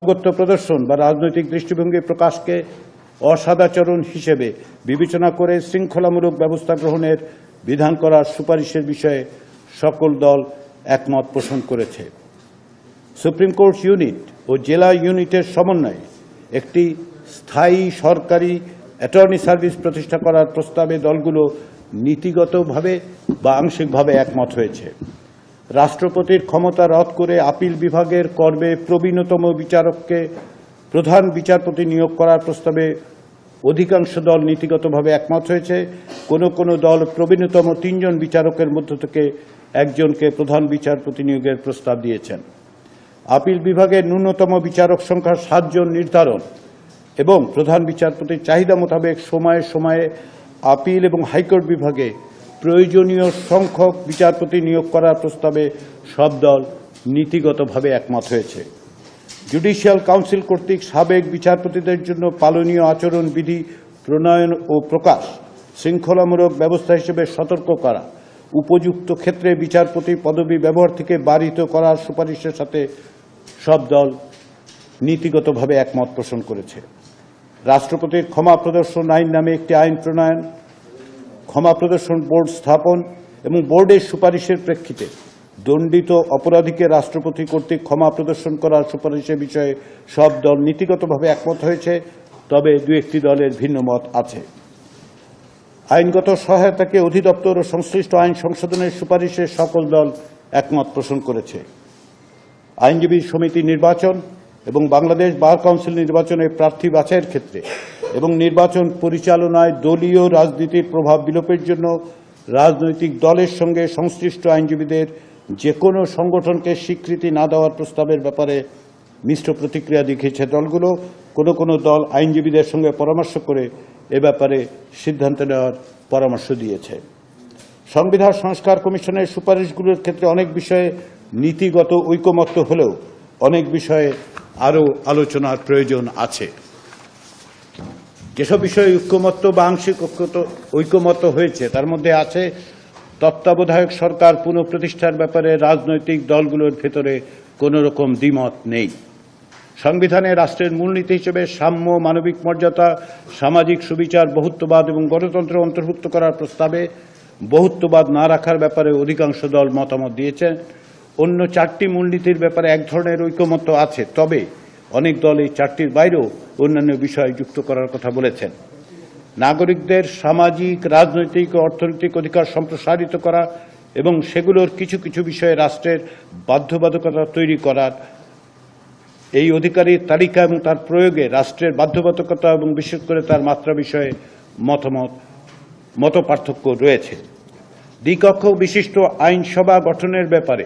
আনুগত্য প্রদর্শন বা রাজনৈতিক দৃষ্টিভঙ্গি প্রকাশকে অসদাচরণ হিসেবে বিবেচনা করে শৃঙ্খলামূলক ব্যবস্থা গ্রহণের বিধান করার সুপারিশের বিষয়ে সকল দল একমত পোষণ করেছে। সুপ্রিম কোর্ট ইউনিট ও জেলা ইউনিটের সমন্বয়ে একটি স্থায়ী সরকারি অ্যাটর্নি সার্ভিস প্রতিষ্ঠা করার প্রস্তাবে দলগুলো নীতিগতভাবে বা আংশিকভাবে একমত হয়েছে। রাষ্ট্রপতির ক্ষমতা রদ করে আপিল বিভাগের কর্মে প্রবীণতম বিচারককে প্রধান বিচারপতি নিয়োগ করার প্রস্তাবে অধিকাংশ দল নীতিগতভাবে একমত হয়েছে। কোনো দল প্রবীণতম ৩ জন বিচারকের মধ্য থেকে একজনকে প্রধান বিচারপতি নিয়োগের প্রস্তাব দিয়েছেন। আপিল বিভাগের ন্যূনতম বিচারক সংখ্যা ৭ জন নির্ধারণ এবং প্রধান বিচারপতির চাহিদা মোতাবেক সময়ে সময়ে আপিল এবং হাইকোর্ট বিভাগে প্রয়োজনীয় সংখ্যক বিচারপতি নিয়োগ করার প্রস্তাবে সব দল নীতিগতভাবে একমত হয়েছে। জুডিশিয়াল কাউন্সিল কর্তৃক সাবেক বিচারপতিদের জন্য পালনীয় আচরণ বিধি প্রণয়ন ও প্রকাশ, শৃঙ্খলামূলক ব্যবস্থা হিসেবে সতর্ক করা, উপযুক্ত ক্ষেত্রে বিচারপতি পদবি ব্যবহার থেকে বারিত করার সুপারিশের সাথে সব দল নীতিগতভাবে একমত পোষণ করেছে। রাষ্ট্রপতির ক্ষমা প্রদর্শন আইন নামে একটি আইন প্রণয়ন, ক্ষমা প্রদর্শন বোর্ড স্থাপন এবং বোর্ডের সুপারিশের প্রেক্ষিতে দণ্ডিত অপরাধীকে রাষ্ট্রপতি কর্তৃক ক্ষমা প্রদর্শন করার সুপারিশের বিষয়ে সব দল নীতিগতভাবে একমত হয়েছে, তবে ২-১টি দলের ভিন্ন মত আছে। আইনগত সহায়তাকে অধিদপ্তর ও সংশ্লিষ্ট আইন সংশোধনের সুপারিশে সকল দল একমত পোষণ করেছে। আইনজীবী সমিতি নির্বাচন এবং বাংলাদেশ বার কাউন্সিল নির্বাচনে প্রার্থী বাছাইয়ের ক্ষেত্রে এবং নির্বাচন পরিচালনায় দলীয় রাজনীতির প্রভাব বিলোপের জন্য রাজনৈতিক দলের সঙ্গে সংশ্লিষ্ট আইনজীবীদের যে কোনো সংগঠনকে স্বীকৃতি না দেওয়ার প্রস্তাবের ব্যাপারে মিশ্র প্রতিক্রিয়া দেখিয়েছে দলগুলো। কোনো দল আইনজীবীদের সঙ্গে পরামর্শ করে এ ব্যাপারে সিদ্ধান্ত নেওয়ার পরামর্শ দিয়েছে। সংবিধান সংস্কার কমিশনের সুপারিশগুলোর ক্ষেত্রে অনেক বিষয়ে নীতিগত ঐকমত্য হলেও অনেক বিষয়ে আরও আলোচনার প্রয়োজন আছে। যেসব বিষয়ে ঐকমত্য বা আংশিক ঐকমত্য হয়েছে তার মধ্যে আছে তত্ত্বাবধায়ক সরকার পুনঃপ্রতিষ্ঠার ব্যাপারে রাজনৈতিক দলগুলোর ভেতরে কোনো রকম দ্বিমত নেই। সংবিধানে রাষ্ট্রের মূলনীতি হিসেবে সাম্য, মানবিক মর্যাদা, সামাজিক সুবিচার, বহুত্ববাদ এবং গণতন্ত্র অন্তর্ভুক্ত করার প্রস্তাবে বহুত্ববাদ না রাখার ব্যাপারে অধিকাংশ দল মতামত দিয়েছে। অন্য 4টি মূলনীতির ব্যাপারে এক ধরনের ঐকমত্য আছে, তবে অনেক দল এই 4টির বাইরেও অন্যান্য বিষয় যুক্ত করার কথা বলেছেন। নাগরিকদের সামাজিক, রাজনৈতিক ও অর্থনৈতিক অধিকার সম্প্রসারিত করা এবং সেগুলোর কিছু কিছু বিষয়ে রাষ্ট্রের বাধ্যবাধকতা তৈরি করার, এই অধিকারের তালিকা এবং তার প্রয়োগে রাষ্ট্রের বাধ্যবাধকতা এবং বিশেষ করে তার মাত্রা বিষয়ে মত পার্থক্য রয়েছে। দ্বিকক্ষ বিশিষ্ট আইনসভা গঠনের ব্যাপারে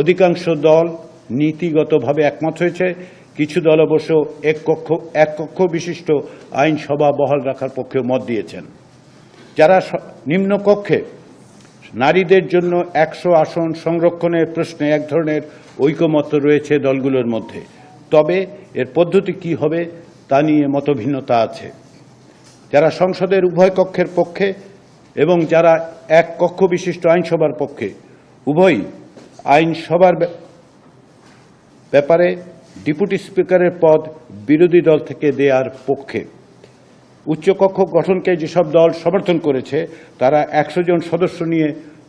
অধিকাংশ দল নীতিগতভাবে একমত হয়েছে। কিছু দল অবশ্য এক কক্ষ বিশিষ্ট আইনসভা বহাল রাখার পক্ষে মত দিয়েছেন। যারা নিম্নকক্ষে নারীদের জন্য 100 আসন সংরক্ষণের প্রশ্নে এক ধরনের ঐকমত্য রয়েছে দলগুলোর মধ্যে, তবে এর পদ্ধতি কি হবে তা নিয়ে মতভিন্নতা আছে। যারা সংসদের উভয় কক্ষের পক্ষে এবং যারা এক কক্ষ বিশিষ্ট আইনসভার পক্ষে, উভয়ই আইনসভার ব্যাপারে ডেপুটি স্পিকারের পদ বিরোধী দল থেকে দেওয়ার পক্ষে। উচ্চকক্ষ গঠনকে যেসব দল সমর্থন করেছে তারা 100 জন সদস্য নিয়ে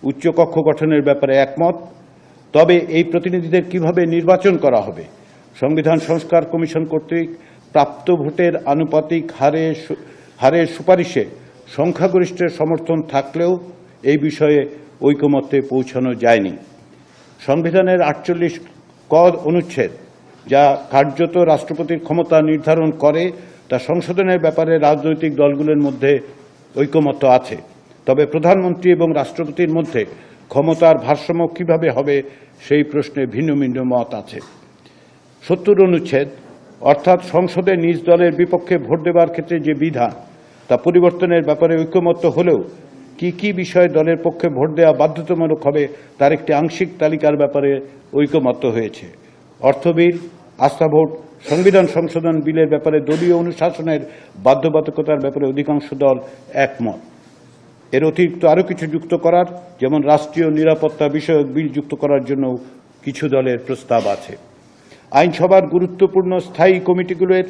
উচ্চকক্ষ গঠনের ব্যাপারে একমত, তবে এই প্রতিনিধিদের কিভাবে নির্বাচন করা হবে, সংবিধান সংস্কার কমিশন কর্তৃক প্রাপ্ত ভোটের আনুপাতিক হারের সুপারিশে সংখ্যাগরিষ্ঠের সমর্থন থাকলেও এই বিষয়ে ঐকমত্যে পৌঁছানো যায়নি। সংবিধানের 48 ক অনুচ্ছেদ যা কার্যত রাষ্ট্রপতির ক্ষমতা নির্ধারণ করে তা সংশোধনের ব্যাপারে রাজনৈতিক দলগুলোর মধ্যে ঐকমত্য আছে, তবে প্রধানমন্ত্রী এবং রাষ্ট্রপতির মধ্যে ক্ষমতার ভারসাম্য কিভাবে হবে সেই প্রশ্নে ভিন্ন ভিন্ন মত আছে। 70 অনুচ্ছেদ অর্থাৎ সংসদে নিজ দলের বিপক্ষে ভোট দেওয়ার ক্ষেত্রে যে বিধান তা পরিবর্তনের ব্যাপারে ঐকমত্য হলেও কি বিষয়ে দলের পক্ষে ভোট দেওয়া বাধ্যতামূলক হবে তার একটি আংশিক তালিকার ব্যাপারে ঐকমত্য হয়েছে। অর্থ বিল, আস্থা ভোট, সংবিধান সংশোধন বিলের ব্যাপারে দলীয় অনুশাসনের বাধ্যবাধকতার ব্যাপারে অধিকাংশ দল একমত। এর অতিরিক্ত আরও কিছু যুক্ত করার, যেমন রাষ্ট্রীয় নিরাপত্তা বিষয়ক বিল যুক্ত করার জন্য কিছু দলের প্রস্তাব আছে। আইনসভার গুরুত্বপূর্ণ স্থায়ী কমিটিগুলোর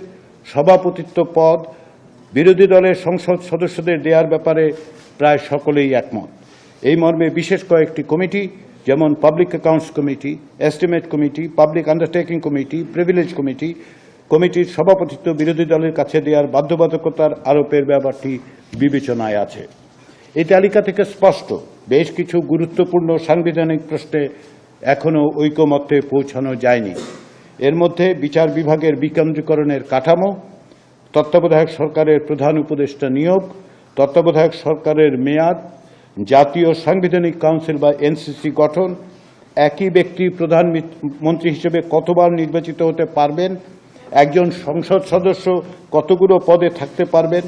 সভাপতিত্ব পদ বিরোধী দলের সংসদ সদস্যদের দেওয়ার ব্যাপারে প্রায় সকলেই একমত। এই মর্মে বিশেষ কয়েকটি কমিটি, যেমন public accounts committee, estimate committee, public undertaking committee, privilege committee, কমিটির সভাপতিত্ব বিরোধী দলের কাছে দেওয়ার বাধ্যবাধকতার আরোপের ব্যাপারটি বিবেচনায় আছে। এই তালিকা থেকে স্পষ্ট বেশ কিছু গুরুত্বপূর্ণ সাংবিধানিক প্রশ্নে এখনও ঐকমত্যে পৌঁছানো যায়নি। এর মধ্যে বিচার বিভাগের বিকেন্দ্রীকরণের কাঠামো, তত্ত্বাবধায়ক সরকারের প্রধান উপদেষ্টা নিয়োগ, তত্ত্বাবধায়ক সরকারের মেয়াদ, জাতীয় সাংবিধানিক কাউন্সিল বা এনসিসি গঠন, একই ব্যক্তি প্রধানমন্ত্রী হিসেবে কতবার নির্বাচিত হতে পারবেন, একজন সংসদ সদস্য কতগুলো পদে থাকতে পারবেন,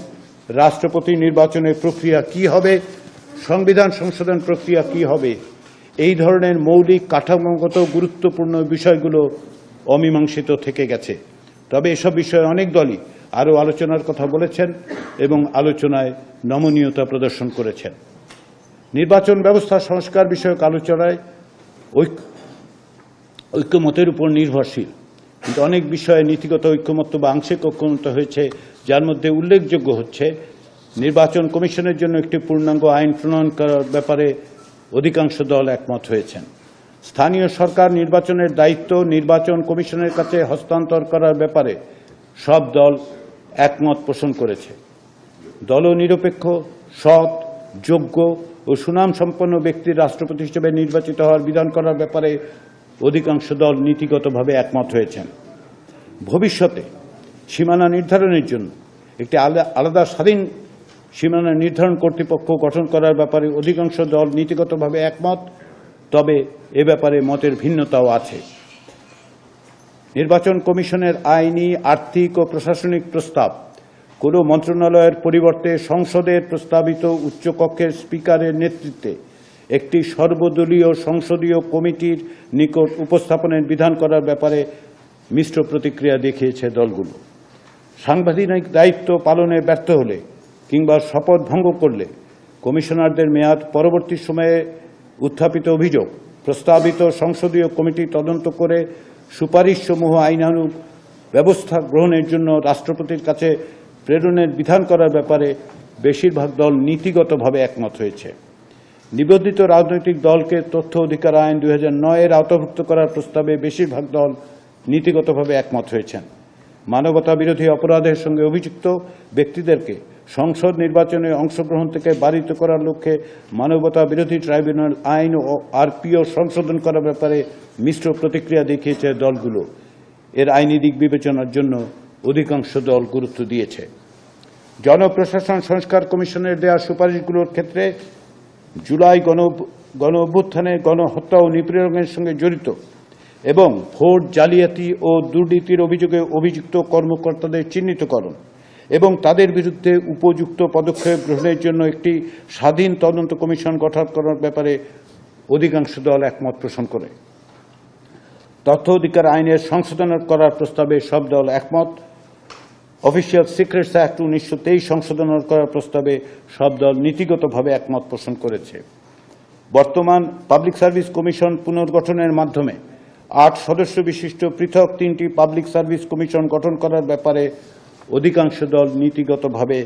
রাষ্ট্রপতি নির্বাচনের প্রক্রিয়া কি হবে, সংবিধান সংশোধন প্রক্রিয়া কি হবে, এই ধরনের মৌলিক কাঠামোগত গুরুত্বপূর্ণ বিষয়গুলো অমীমাংসিত থেকে গেছে। তবে এসব বিষয়ে অনেক দলই আরও আলোচনার কথা বলেছেন এবং আলোচনায় নমনীয়তা প্রদর্শন করেছেন। নির্বাচন ব্যবস্থা সংস্কার বিষয়ক আলোচনায় ঐক্যমতের উপর নির্ভরশীল, কিন্তু অনেক বিষয়ে নীতিগত ঐক্যমত্য বা আংশিক ঐক্যমত্য হয়েছে, যার মধ্যে উল্লেখযোগ্য হচ্ছে নির্বাচন কমিশনের জন্য একটি পূর্ণাঙ্গ আইন প্রণয়ন করার ব্যাপারে অধিকাংশ দল একমত হয়েছেন। স্থানীয় সরকার নির্বাচনের দায়িত্ব নির্বাচন কমিশনের কাছে হস্তান্তর করার ব্যাপারে সব দল একমত পোষণ করেছে। দলনিরপেক্ষ, সৎ, যোগ্য ও সুনামসম্পন্ন ব্যক্তির রাষ্ট্রপতি হিসেবে নির্বাচিত হওয়ার বিধান করার ব্যাপারে অধিকাংশ দল নীতিগতভাবে একমত হয়েছেন। ভবিষ্যতে সীমানা নির্ধারণের জন্য একটি আলাদা স্বাধীন সীমানা নির্ধারণ কর্তৃপক্ষ গঠন করার ব্যাপারে অধিকাংশ দল নীতিগতভাবে একমত, তবে এ ব্যাপারে মতের ভিন্নতাও আছে। নির্বাচন কমিশনের আইনি, আর্থিক ও প্রশাসনিক প্রস্তাব কোনো মন্ত্রণালয়ের পরিবর্তে সংসদের প্রস্তাবিত উচ্চকক্ষের স্পিকারের নেতৃত্বে একটি সর্বদলীয় সংসদীয় কমিটির নিকট উপস্থাপনের বিধান করার ব্যাপারে মিশ্র প্রতিক্রিয়া দেখিয়েছে দলগুলো। সাংবিধানিক দায়িত্ব পালনে ব্যর্থ হলে কিংবা শপথ ভঙ্গ করলে কমিশনারদের মেয়াদ পরবর্তী সময়ে উত্থাপিত অভিযোগ প্রস্তাবিত সংসদীয় কমিটি তদন্ত করে সুপারিশসমূহ আইনানুগ ব্যবস্থা গ্রহণের জন্য রাষ্ট্রপতির কাছে প্রেরণের বিধান করার ব্যাপারে বেশিরভাগ দল নীতিগতভাবে একমত হয়েছে। নিবন্ধিত রাজনৈতিক দলকে তথ্য অধিকার আইন 2009-এর আওতাভুক্ত করার প্রস্তাবে বেশিরভাগ দল নীতিগতভাবে একমত হয়েছেন। মানবতা বিরোধী অপরাধের সঙ্গে অভিযুক্ত ব্যক্তিদেরকে সংসদ নির্বাচনে অংশগ্রহণ থেকে বারিত করার লক্ষ্যে মানবতা বিরোধী ট্রাইব্যুনাল আইন ও আরপিও সংশোধন করার ব্যাপারে মিশ্র প্রতিক্রিয়া দেখিয়েছে দলগুলো। এর আইনি দিক বিবেচনার জন্য অধিকাংশ দল গুরুত্ব দিয়েছে। জনপ্রশাসন সংস্কার কমিশনের দেওয়া সুপারিশগুলোর ক্ষেত্রে জুলাই গণ অভ্যুত্থানে গণহত্যা ও নিপীড়নের সঙ্গে জড়িত এবং ভোট জালিয়াতি ও দুর্নীতির অভিযোগে অভিযুক্ত কর্মকর্তাদের চিহ্নিতকরণ এবং তাদের বিরুদ্ধে উপযুক্ত পদক্ষেপ গ্রহণের জন্য একটি স্বাধীন তদন্ত কমিশন গঠন করার ব্যাপারে অধিকাংশ দল একমত পোষণ করে। তথ্য অধিকার আইনের সংশোধন করার প্রস্তাবে সব দল একমত। অফিসিয়াল সিক্রেটস অ্যাক্ট 1923 সংশোধন করার প্রস্তাবে সব দল নীতিগতভাবে একমত পোষণ করেছে। বর্তমান পাবলিক সার্ভিস কমিশন পুনর্গঠনের মাধ্যমে 8 সদস্য বিশিষ্ট পৃথক 3টি পাবলিক সার্ভিস কমিশন গঠন করার ব্যাপারে অধিকাংশ দল নীতিগতভাবে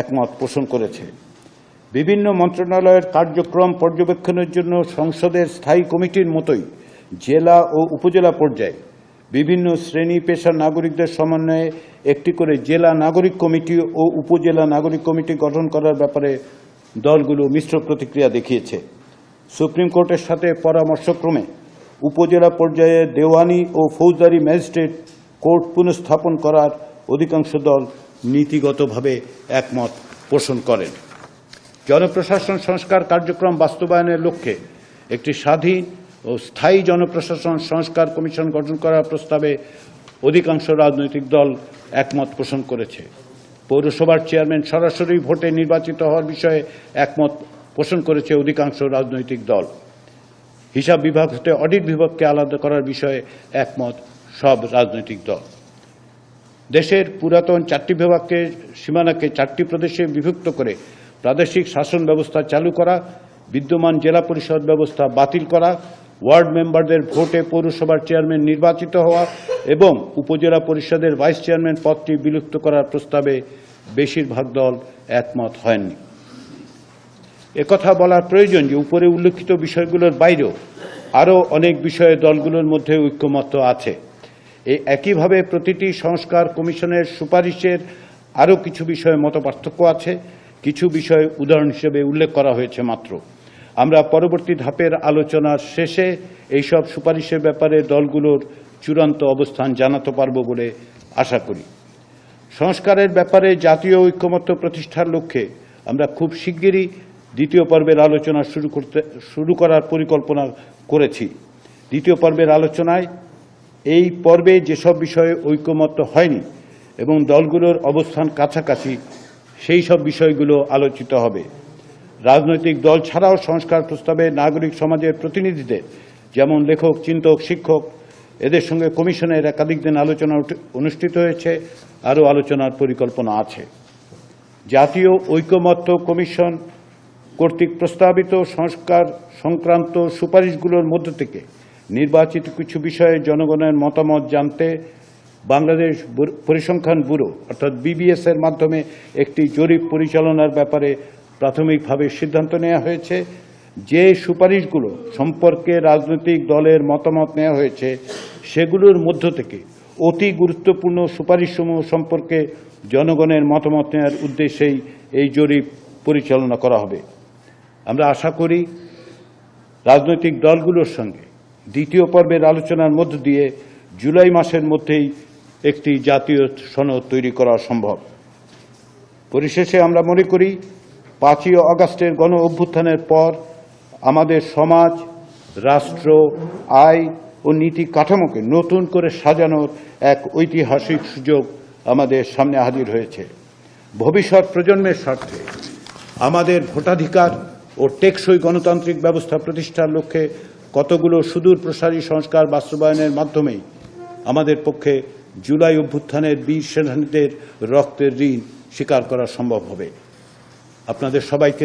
একমত পোষণ করেছে। বিভিন্ন মন্ত্রণালয়ের কার্যক্রম পর্যবেক্ষণের জন্য সংসদের স্থায়ী কমিটির মতোই জেলা ও উপজেলা পর্যায়ে বিভিন্ন শ্রেণী পেশার নাগরিকদের সমন্বয়ে একটি করে জেলা নাগরিক কমিটি ও উপজেলা নাগরিক কমিটি গঠন করার ব্যাপারে দলগুলো মিশ্র প্রতিক্রিয়া দেখিয়েছে। সুপ্রিম কোর্টের সাথে পরামর্শক্রমে উপজেলা পর্যায়ে দেওয়ানি ও ফৌজদারি ম্যাজিস্ট্রেট কোর্ট পুনঃস্থাপন করার অধিকাংশ দল নীতিগতভাবে একমত পোষণ করেন। জনপ্রশাসন সংস্কার কার্যক্রম বাস্তবায়নের লক্ষ্যে একটি স্বাধীন ও স্থায়ী জনপ্রশাসন সংস্কার কমিশন গঠন করার প্রস্তাবে অধিকাংশ রাজনৈতিক দল একমত পোষণ করেছে। পৌরসভার চেয়ারম্যান সরাসরি ভোটে নির্বাচিত হওয়ার বিষয়ে একমত পোষণ করেছে অধিকাংশ রাজনৈতিক দল। হিসাব বিভাগ হতে অডিট বিভাগকে আলাদা করার বিষয়ে একমত সব রাজনৈতিক দল। দেশের পুরাতন 4টি বিভাগকে সীমানাকে 4টি প্রদেশে বিভক্ত করে প্রাদেশিক শাসন ব্যবস্থা চালু করা, বিদ্যমান জেলা পরিষদ ব্যবস্থা বাতিল করা, ওয়ার্ড মেম্বারদের ভোটে পৌরসভার চেয়ারম্যান নির্বাচিত হওয়া এবং উপজেলা পরিষদের ভাইস চেয়ারম্যান পদটি বিলুপ্ত করার প্রস্তাবে বেশিরভাগ দল একমত হয়নি। একথা বলার প্রয়োজন যে উপরে উল্লেখিত বিষয়গুলোর বাইরেও আরও অনেক বিষয়ে দলগুলোর মধ্যে ঐক্যমত্য আছে। একইভাবে প্রতিটি সংস্কার কমিশনের সুপারিশের আরও কিছু বিষয়ে মতপার্থক্য আছে। কিছু বিষয় উদাহরণ হিসেবে উল্লেখ করা হয়েছে মাত্র। আমরা পরবর্তী ধাপের আলোচনার শেষে এইসব সুপারিশের ব্যাপারে দলগুলোর চূড়ান্ত অবস্থান জানাতে পারব বলে আশা করি। সংস্কারের ব্যাপারে জাতীয় ঐক্যমত্য প্রতিষ্ঠার লক্ষ্যে আমরা খুব শিগগিরই দ্বিতীয় পর্বের আলোচনা শুরু করার পরিকল্পনা করেছি। দ্বিতীয় পর্বের আলোচনায় এই পর্বে যেসব বিষয়ে ঐক্যমত্য হয়নি এবং দলগুলোর অবস্থান কাছাকাছি সেই সব বিষয়গুলো আলোচিত হবে। রাজনৈতিক দল ছাড়াও সংস্কার প্রস্তাবে নাগরিক সমাজের প্রতিনিধিদের যেমন লেখক, চিন্তক, শিক্ষক এদের সঙ্গে কমিশনের একাধিক দিন আলোচনা অনুষ্ঠিত হয়েছে, আরও আলোচনার পরিকল্পনা আছে। জাতীয় ঐক্যমত্য কমিশন কর্তৃক প্রস্তাবিত সংস্কার সংক্রান্ত সুপারিশগুলোর মধ্য থেকে নির্বাচিত কিছু বিষয়ে জনগণের মতামত জানতে বাংলাদেশ পরিসংখ্যান ব্যুরো অর্থাৎ BBS এর মাধ্যমে একটি জরিপ পরিচালনার ব্যাপারে প্রাথমিকভাবে সিদ্ধান্ত নেওয়া হয়েছে। যে সুপারিশগুলো সম্পর্কে রাজনৈতিক দলের মতামত নেওয়া হয়েছে সেগুলোর মধ্য থেকে অতি গুরুত্বপূর্ণ সুপারিশসমূহ সম্পর্কে জনগণের মতামত নেওয়ার উদ্দেশ্যেই এই জরিপ পরিচালনা করা হবে। আমরা আশা করি রাজনৈতিক দলগুলোর সঙ্গে দ্বিতীয় পর্বের আলোচনার মধ্য দিয়ে জুলাই মাসের মধ্যেই একটি জাতীয় সনদ তৈরি করা সম্ভব। পরিশেষে আমরা মনে করি 5ই আগস্টের গণ অভ্যুত্থানের পর আমাদের সমাজ, রাষ্ট্র, আইন ও নীতি কাঠামোকে নতুন করে সাজানোর এক ঐতিহাসিক সুযোগ আমাদের সামনে হাজির হয়েছে। ভবিষ্যৎ প্রজন্মের স্বার্থে আমাদের ভোটাধিকার ও টেকসই গণতান্ত্রিক ব্যবস্থা প্রতিষ্ঠার লক্ষ্যে কতগুলো সুদূর প্রসারী সংস্কার বাস্তবায়নের মাধ্যমেই আমাদের পক্ষে জুলাই অভ্যুত্থানের বীর সেনানীদের রক্তের ঋণ স্বীকার করা সম্ভব হবে। আপনাদের সবাইকে